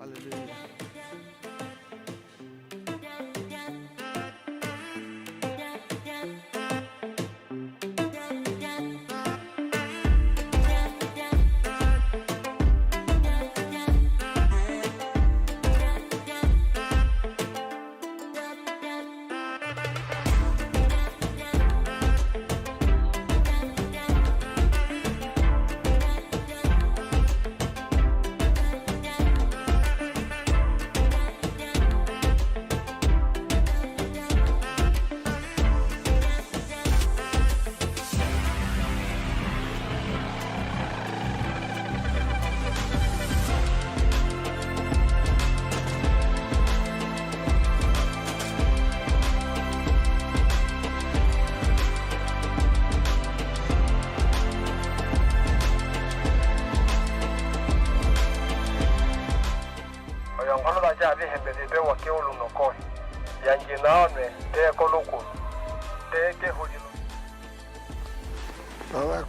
Hallelujah.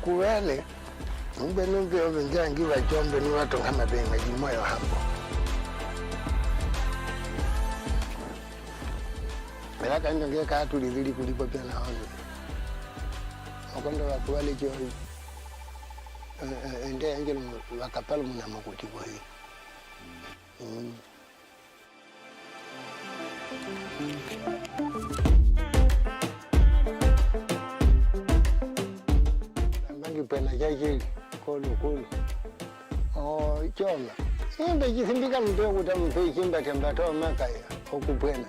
Kuwele mbenumbe obenjangi bajombe ni watu kama benga jimoyo hapo bila kanjonge ka tulizili kuliko pia na wangu okondo wakuwele jori ende angelo wakapala muna makuti kwa hii pena jaji kolo choma simbe jisimbika mdo kutampe kimba tembato makaya okupena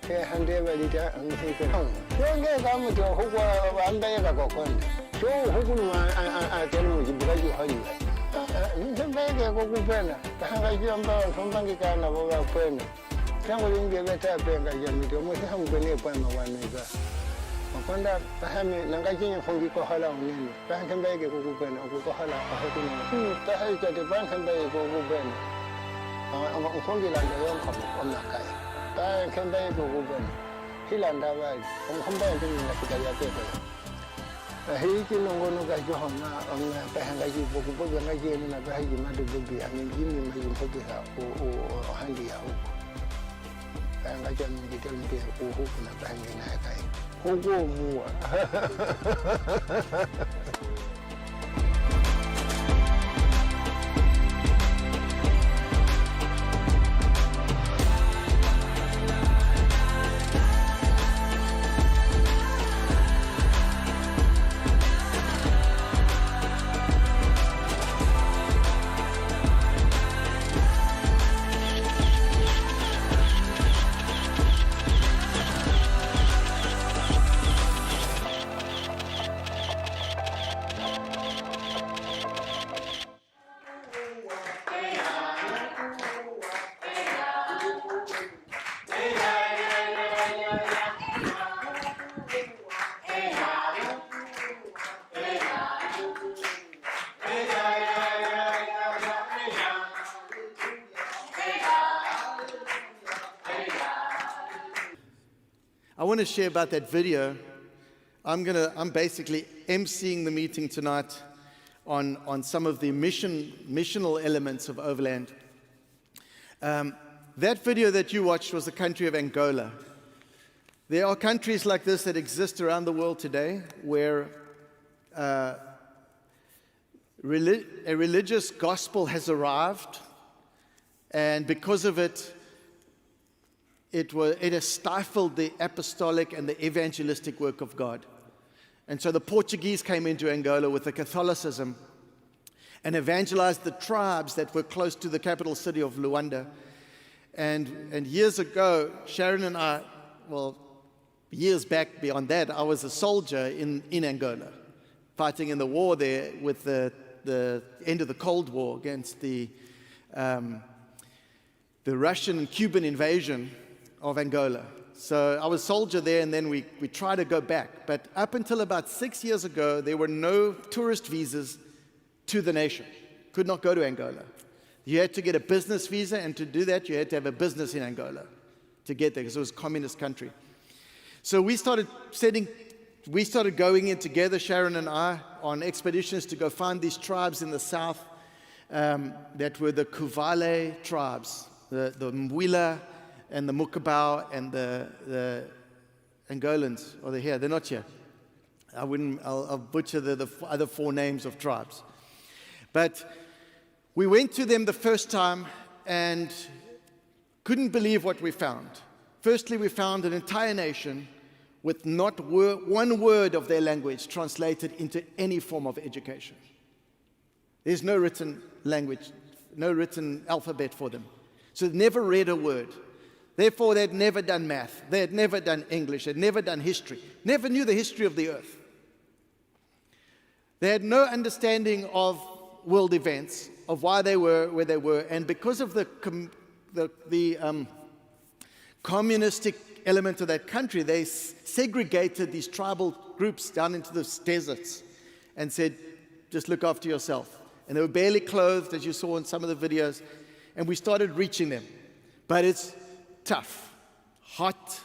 ke hande balita amsike yonge kama to hukwa ambaye kakokonda so hukunu atenu jibukaji hali simbe kokupena kanga jamba sombangi kana baba kwena tangu linge beta penga jamito mo sihangwene kwa mawaneza Makonda pahami nangaji fongi ko hala unene pahan baye ko kubena ko hala ahotuna tahay ka de pahan baye ko kubena fongi landa yon ko onna kai pahan baye ko kubena hilanda baye baye tin na kidaya pe hi nongono ga jo hona onna pahan gaji boku ngaji na baye madu bobi amin jimi mai fobi ha o handi ya o ngaji min gitel mbi o hukuna pahan na kai Hugo I want to share about that video. I'm basically emceeing the meeting tonight on some of the missional elements of Overland. That video that you watched was the country of Angola. There are countries like this that exist around the world today where a religious gospel has arrived, and because of it, it has stifled the apostolic and the evangelistic work of God. And so the Portuguese came into Angola with the Catholicism and evangelized the tribes that were close to the capital city of Luanda. And years ago, Sharon and I, well, years back beyond that, I was a soldier in Angola, fighting in the war there with the end of the Cold War against the Russian and Cuban invasion of Angola. So I was a soldier there, and then we tried to go back. But up until about 6 years ago, there were no tourist visas to the nation. Could not go to Angola. You had to get a business visa, and to do that, you had to have a business in Angola to get there, because it was a communist country. So we started going in together, Sharon and I, on expeditions to go find these tribes in the south that were the Kuvale tribes. the Mwila and the Mukabau and the Angolans. Are they here? They're not here. I'll butcher the other 4 names of tribes. But we went to them the first time and couldn't believe what we found. Firstly, we found an entire nation with not one word of their language translated into any form of education. There's no written language, no written alphabet for them. So they never read a word. Therefore, they'd never done math. They had never done English. They'd never done history. Never knew the history of the earth. They had no understanding of world events, of why they were where they were. And because of the communistic element of that country, they segregated these tribal groups down into the deserts and said, just look after yourself. And they were barely clothed, as you saw in some of the videos. And we started reaching them. But it's tough, hot,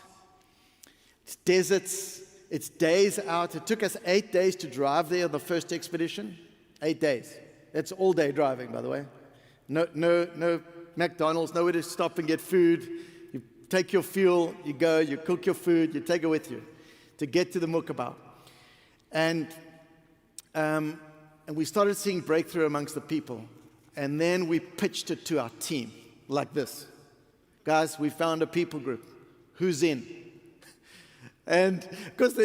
it's deserts, it's days out. It took us 8 days to drive there on the first expedition. 8 days. That's all day driving, by the way. No McDonald's, nowhere to stop and get food. You take your fuel, you go, you cook your food, you take it with you to get to the Mukabau. And we started seeing breakthrough amongst the people. And then we pitched it to our team like this. Guys, we found a people group. Who's in? And because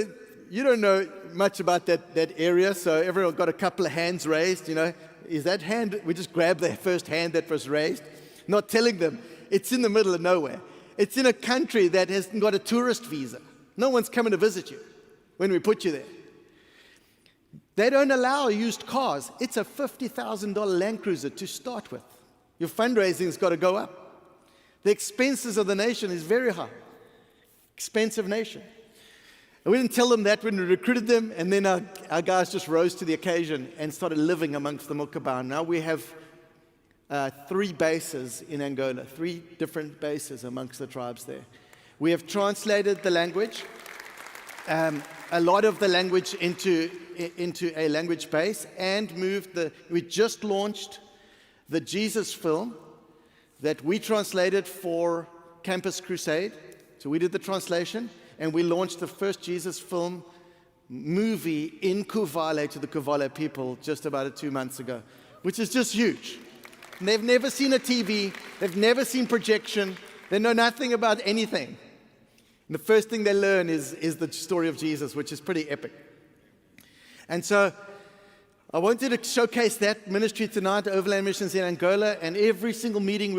you don't know much about that area, so everyone got a couple of hands raised, you know. Is that hand, we just grabbed the first hand that was raised, not telling them it's in the middle of nowhere. It's in a country that hasn't got a tourist visa. No one's coming to visit you when we put you there. They don't allow used cars. It's a $50,000 Land Cruiser to start with. Your fundraising's got to go up. The expenses of the nation is very high. Expensive nation. And we didn't tell them that when we recruited them, and then our guys just rose to the occasion and started living amongst the Mukabau. Now we have 3 bases in Angola, 3 different bases amongst the tribes there. We have translated the language, a lot of the language into a language base, and we just launched the Jesus film that we translated for Campus Crusade. So we did the translation, and we launched the first Jesus film movie in Kuvale to the Kuvale people just about 2 months ago, which is just huge. And they've never seen a TV, they've never seen projection, they know nothing about anything. And the first thing they learn is the story of Jesus, which is pretty epic. And so I wanted to showcase that ministry tonight, Overland Missions in Angola, and every single meeting